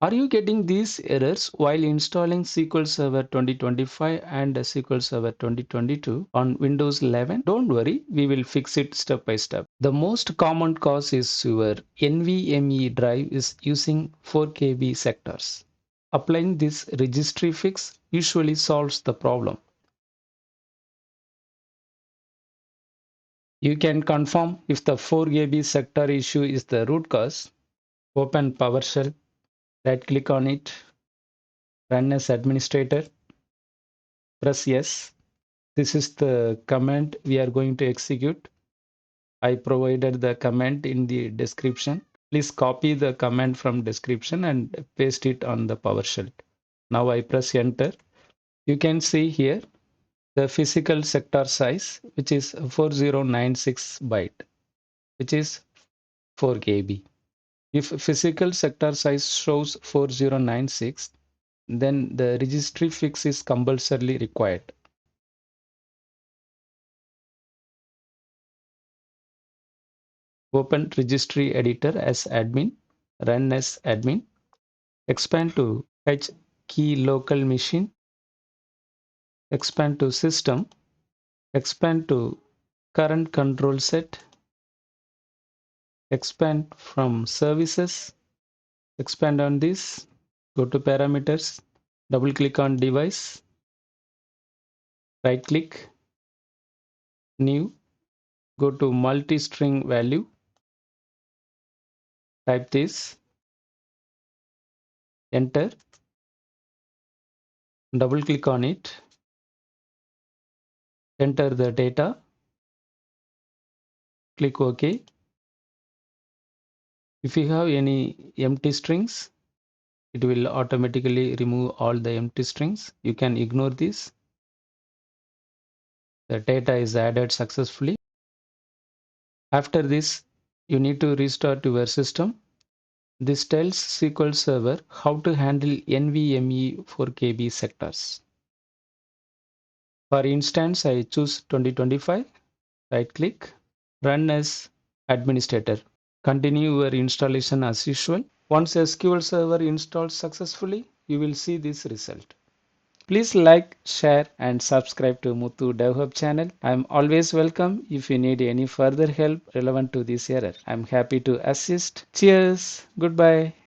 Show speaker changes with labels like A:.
A: Are you getting these errors while installing SQL Server 2025 and SQL Server 2022 on Windows 11? Don't worry, we will fix it step by step. The most common cause is your NVMe drive is using 4 KB sectors. Applying this registry fix usually solves the problem. You can confirm if the 4 KB sector issue is the root cause. Open PowerShell, right click on it, run as administrator, press yes. This is the command we are going to execute. I provided the command in the description. Please copy the command from description and paste it on the PowerShell. Now I press enter. You can see here the physical sector size, which is 4096 byte, which is 4 KB. If physical sector size shows 4096, then the registry fix is compulsorily required. Open registry editor as admin, run as admin, expand to H key local machine, expand to system, expand to current control set, expand from services, expand on this, go to parameters, double click on device, right click, new, go to multi-string value, type this, enter, double click on it, enter the data, click OK. If you have any empty strings, it will automatically remove all the empty strings. You can ignore this. The data is added successfully. After this, you need to restart your system. This tells SQL Server how to handle NVMe 4 KB sectors. For instance, I choose 2025, right click, run as administrator. Continue your installation as usual. Once SQL Server installs successfully, you will see this result. Please like, share and subscribe to Muthu DevHub channel. I am always welcome if you need any further help relevant to this error. I am happy to assist. Cheers. Goodbye.